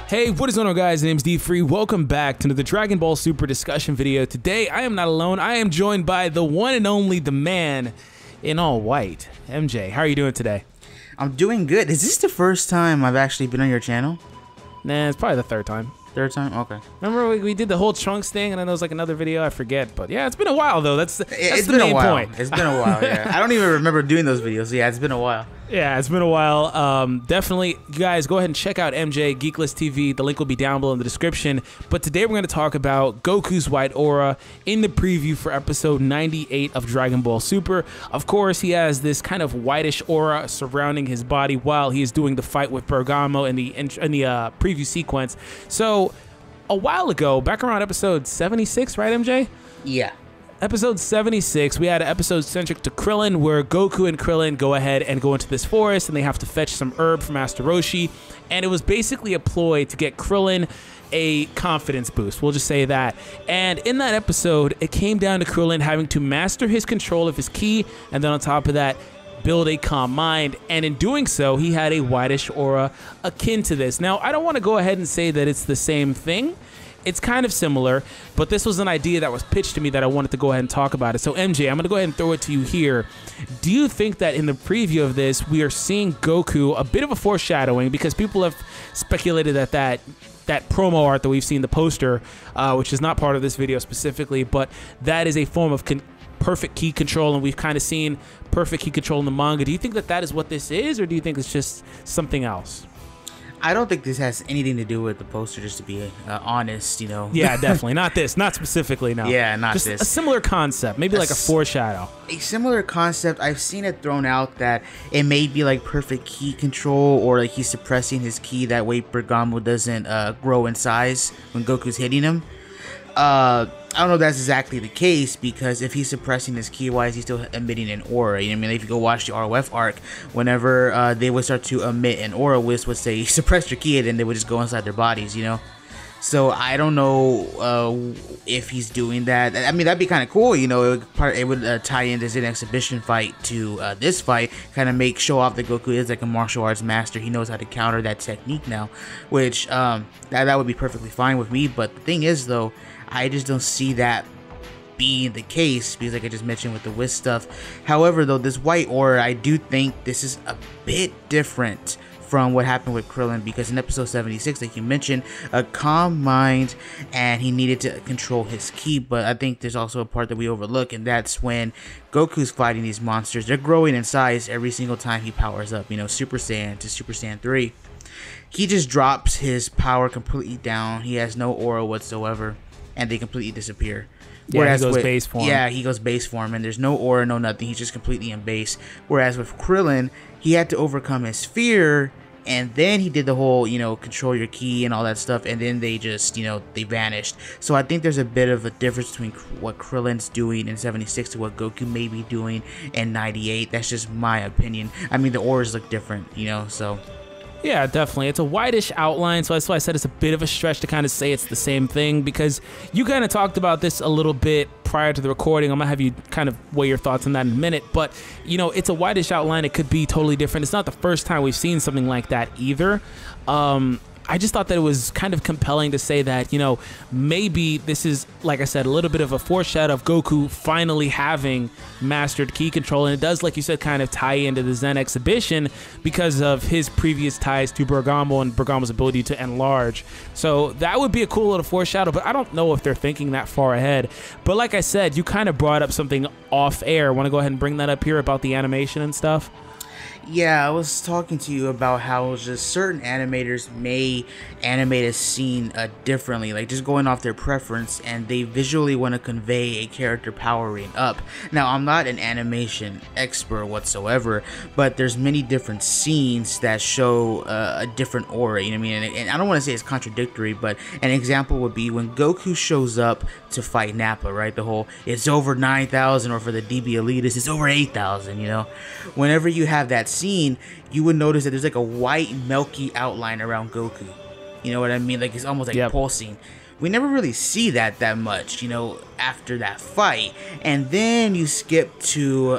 Hey, what is going on, guys? My name's D-Free. Welcome back to the Dragon Ball Super discussion video. Today, I am not alone. I am joined by the one and only, the man in all white, MJ. How are you doing today? I'm doing good. Is this the first time I've actually been on your channel? Nah, it's probably the third time. Third time? Okay. Remember we did the whole Trunks thing, and then there was like another video, I forget. But yeah, it's been a while, though. That's the main point. It's been a while, yeah. I don't even remember doing those videos. Yeah, it's been a while. Yeah, it's been a while. Definitely, you guys, go ahead and check out MJ Geekless TV. The link will be down below in the description. But today we're going to talk about Goku's white aura in the preview for episode 98 of Dragon Ball Super. Of course, he has this kind of whitish aura surrounding his body while he is doing the fight with Bergamo in the preview sequence. So, a while ago, back around episode 76, right, MJ? Yeah. Episode 76, we had an episode centric to Krillin where Goku and Krillin go ahead and go into this forest and they have to fetch some herb from Master Roshi, and it was basically a ploy to get Krillin a confidence boost, we'll just say that. And in that episode, it came down to Krillin having to master his control of his ki, and then on top of that, build a calm mind, and in doing so, he had a whitish aura akin to this. Now, I don't want to go ahead and say that it's the same thing. It's kind of similar, but this was an idea that was pitched to me that I wanted to go ahead and talk about it. So MJ, I'm going to go ahead and throw it to you here. Do you think that in the preview of this, we are seeing Goku, a bit of a foreshadowing, because people have speculated that that promo art that we've seen, the poster, which is not part of this video specifically, but that is a form of perfect ki control, and we've kind of seen perfect ki control in the manga. Do you think that that is what this is, or do you think it's just something else? I don't think this has anything to do with the poster, just to be honest, you know. Yeah, definitely. Not this. Not specifically, no. Yeah, not just this. A similar concept. Maybe like a foreshadow. A similar concept. I've seen it thrown out that it may be like perfect ki control, or like he's suppressing his ki. That way Bergamo doesn't grow in size when Goku's hitting him. I don't know if that's exactly the case, because if he's suppressing his ki, why is he still emitting an aura? You know what I mean? If you go watch the ROF arc, whenever they would start to emit an aura, Whis would say, suppress your ki, and then they would just go inside their bodies, you know? So I don't know if he's doing that. I mean, that'd be kind of cool, you know. It would tie in this exhibition fight to this fight, kind of show off that Goku is like a martial arts master. He knows how to counter that technique now, which that would be perfectly fine with me. But the thing is, though, I just don't see that being the case, because like I just mentioned with the Whis stuff. However, though, this white aura, I do think this is a bit different from what happened with Krillin, because in episode 76, like you mentioned, a calm mind, and he needed to control his ki. But I think there's also a part that we overlook, and that's when Goku's fighting these monsters. They're growing in size every single time he powers up, you know, Super Saiyan to Super Saiyan 3. He just drops his power completely down. He has no aura whatsoever, and they completely disappear. Yeah, whereas he goes base form. Yeah, he goes base form, and there's no aura, no nothing. He's just completely in base. Whereas with Krillin, he had to overcome his fear, and then he did the whole, you know, control your ki and all that stuff, and then they just, you know, they vanished. So I think there's a bit of a difference between what Krillin's doing in 76 to what Goku may be doing in 98. That's just my opinion. I mean, the auras look different, you know, so... Yeah, definitely. It's a whitish outline, so that's why I said it's a bit of a stretch to kind of say it's the same thing, because you kind of talked about this a little bit prior to the recording. I'm going to have you kind of weigh your thoughts on that in a minute, but, you know, it's a whitish outline. It could be totally different. It's not the first time we've seen something like that either. I just thought that it was kind of compelling to say that, you know, maybe this is, like I said, a little bit of a foreshadow of Goku finally having mastered ki control. And it does, like you said, kind of tie into the Zen exhibition because of his previous ties to Bergamo and Bergamo's ability to enlarge. So that would be a cool little foreshadow, but I don't know if they're thinking that far ahead. But like I said, you kind of brought up something off air. Want to go ahead and bring that up here about the animation and stuff? Yeah, I was talking to you about how just certain animators may animate a scene differently, like just going off their preference, and they visually want to convey a character powering up. Now, I'm not an animation expert whatsoever, but there's many different scenes that show a different aura, you know what I mean? And I don't want to say it's contradictory, but an example would be when Goku shows up to fight Nappa, right? The whole, it's over 9,000, or for the DB Elitists, it's over 8,000, you know? Whenever you have that scene, you would notice that there's like a white milky outline around Goku. You know what I mean? Like it's almost like pulsing. We never really see that much, you know, after that fight. And then you skip to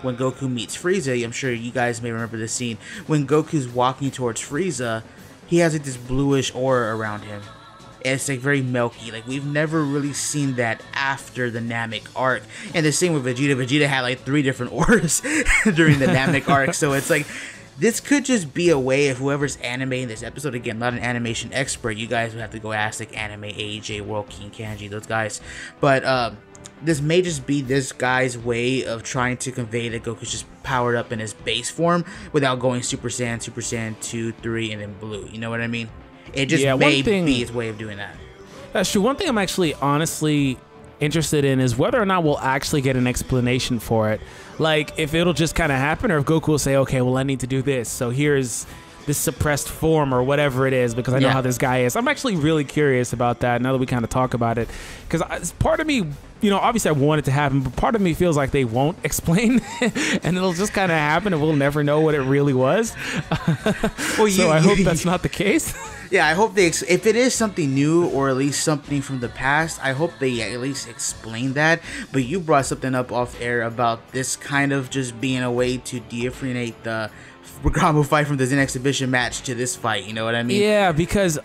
when Goku meets Frieza. I'm sure you guys may remember this scene. When Goku's walking towards Frieza, he has like this bluish aura around him. It's like very milky. Like we've never really seen that after the Namek arc. And the same with Vegeta. Vegeta had like 3 different auras during the Namek arc. So it's like this could just be a way if whoever's animating this episode, again, not an animation expert, you guys would have to go ask like Anime, AJ, World King, Kanji, those guys. But this may just be this guy's way of trying to convey that Goku's just powered up in his base form without going Super Saiyan 2, 3, and then Blue. You know what I mean? It just may be his way of doing that. That's true. One thing I'm actually honestly interested in is whether or not we'll actually get an explanation for it. Like, if it'll just kind of happen, or if Goku will say, okay, well, I need to do this, so here's this suppressed form or whatever it is, because I know how this guy is. I'm actually really curious about that now that we kind of talk about it, because part of me, you know, obviously I want it to happen, but part of me feels like they won't explain and it'll just kind of happen and we'll never know what it really was. Well, so I hope that's not the case. Yeah, I hope they, if it is something new or at least something from the past, I hope they at least explain that. But you brought something up off air about this kind of just being a way to differentiate the Bergamo fight from the Zen exhibition match to this fight, you know what I mean? Yeah, because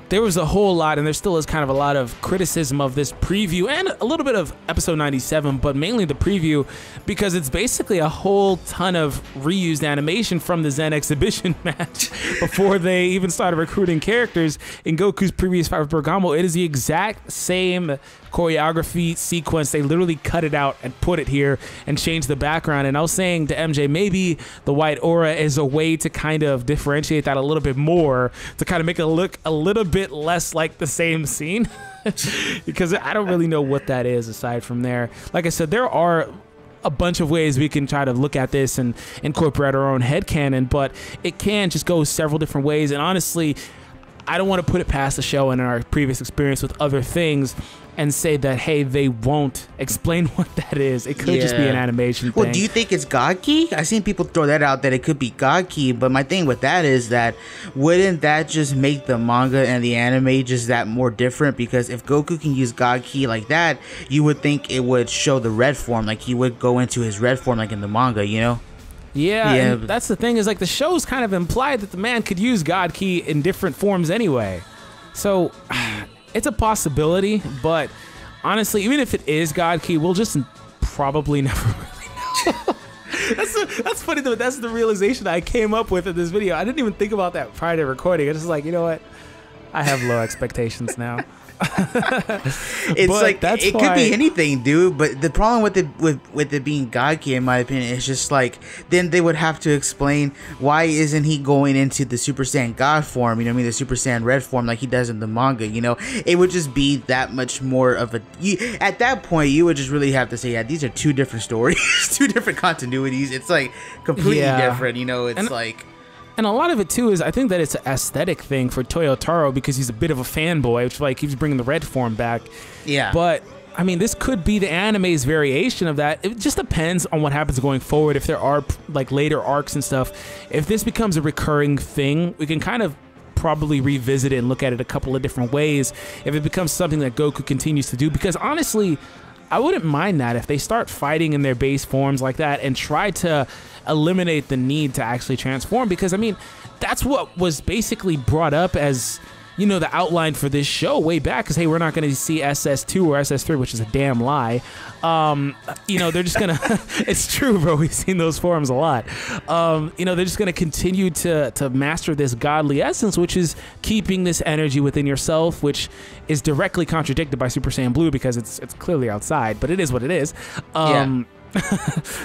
there was a whole lot, and there still is kind of a lot of criticism of this preview and a little bit of episode 97, but mainly the preview, because it's basically a whole ton of reused animation from the Zen exhibition match before they even started recruiting characters in Goku's previous fight with Bergamo. It is the exact same choreography sequence. They literally cut it out and put it here and changed the background. And I was saying to MJ, maybe the white aura is a way to kind of differentiate that a little bit more, to kind of make it look a little bit less like the same scene. Because I don't really know what that is aside from there. Like I said, there are a bunch of ways we can try to look at this and incorporate our own headcanon, but it can just go several different ways. And honestly, I don't want to put it past the show and our previous experience with other things and say that, hey, they won't explain what that is. It could just be an animation thing. Well, do you think it's God Ki? I've seen people throw that out, that it could be God Ki, but my thing with that is that wouldn't that just make the manga and the anime just that more different? Because if Goku can use God Ki like that, you would think it would show the red form, like he would go into his red form like in the manga, you know? Yeah, and that's the thing, is like the show's kind of implied that the man could use God Ki in different forms anyway. So it's a possibility, but honestly, even if it is God Ki, we'll just probably never really know. That's funny though. That's the realization I came up with in this video. I didn't even think about that prior to recording. I was just like, you know what? I have low expectations now. It's like it could be anything, dude. But the problem with it being God Ki, in my opinion, is just like then they would have to explain why isn't he going into the Super Saiyan God form? You know what I mean? The Super Saiyan Red form like he does in the manga. You know, it would just be that much more of a. At that point, you would just really have to say, yeah, these are 2 different stories, 2 different continuities. It's like completely different. You know, it's like. And a lot of it too is I think that it's an aesthetic thing for Toyotaro because he's a bit of a fanboy, which like keeps bringing the red form back. Yeah. But I mean, this could be the anime's variation of that. It just depends on what happens going forward. If there are like later arcs and stuff, if this becomes a recurring thing, we can kind of probably revisit it and look at it a couple of different ways. If it becomes something that Goku continues to do, because honestly, I wouldn't mind that if they start fighting in their base forms like that and try to eliminate the need to actually transform, because I mean that's what was basically brought up as, you know, the outline for this show way back, because hey, we're not going to see SS2 or SS3, which is a damn lie. You know, they're just gonna it's true, bro, we've seen those forms a lot. You know, they're just gonna continue to master this godly essence, which is keeping this energy within yourself, which is directly contradicted by Super Saiyan Blue because it's clearly outside, but it is what it is.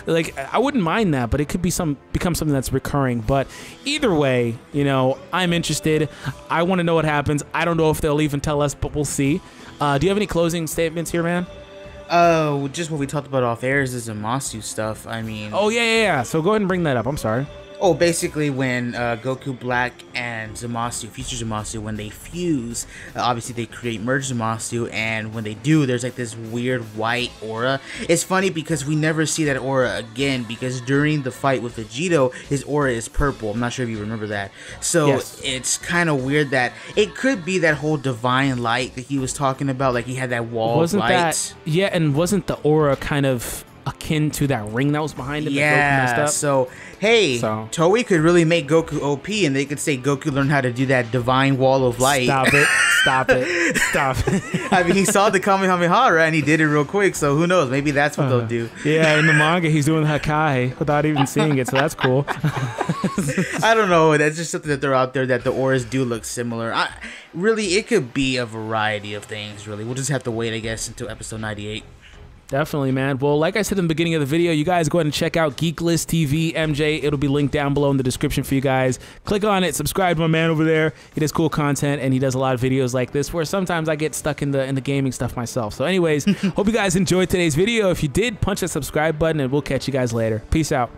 Like, I wouldn't mind that, but it could be become something that's recurring. But either way, you know, I'm interested. I want to know what happens. I don't know if they'll even tell us, but we'll see. Do you have any closing statements here, man? Just what we talked about off air is the Zamasu stuff. I mean, oh yeah. So go ahead and bring that up. I'm sorry. Oh, basically when Goku Black and Zamasu, Future Zamasu, when they fuse, obviously they create Merge Zamasu, and when they do, there's like this weird white aura. It's funny because we never see that aura again, because during the fight with Vegito, his aura is purple. I'm not sure if you remember that. So it's kind of weird that it could be that whole divine light that he was talking about, like he had that wall of light. Yeah, and wasn't the aura kind of akin to that ring that was behind him that Goku Yeah, messed up. so hey, Toei could really make Goku OP, and they could say Goku learned how to do that divine wall of light. Stop it. Stop it. Stop it. I mean, he saw the Kamehameha, right, and he did it real quick, so who knows? Maybe that's what they'll do. Yeah, in the manga, he's doing Hakai without even seeing it, so that's cool. I don't know. That's just something that they're out there that the auras do look similar. Really, it could be a variety of things, really. We'll just have to wait, I guess, until episode 98. Definitely, man. Well, like I said in the beginning of the video, you guys go ahead and check out Geek List TV MJ. It'll be linked down below in the description for you guys. Click on it, subscribe to my man over there. He does cool content, and he does a lot of videos like this where sometimes I get stuck in the gaming stuff myself. So anyways, hope you guys enjoyed today's video. If you did, punch that subscribe button, and we'll catch you guys later. Peace out.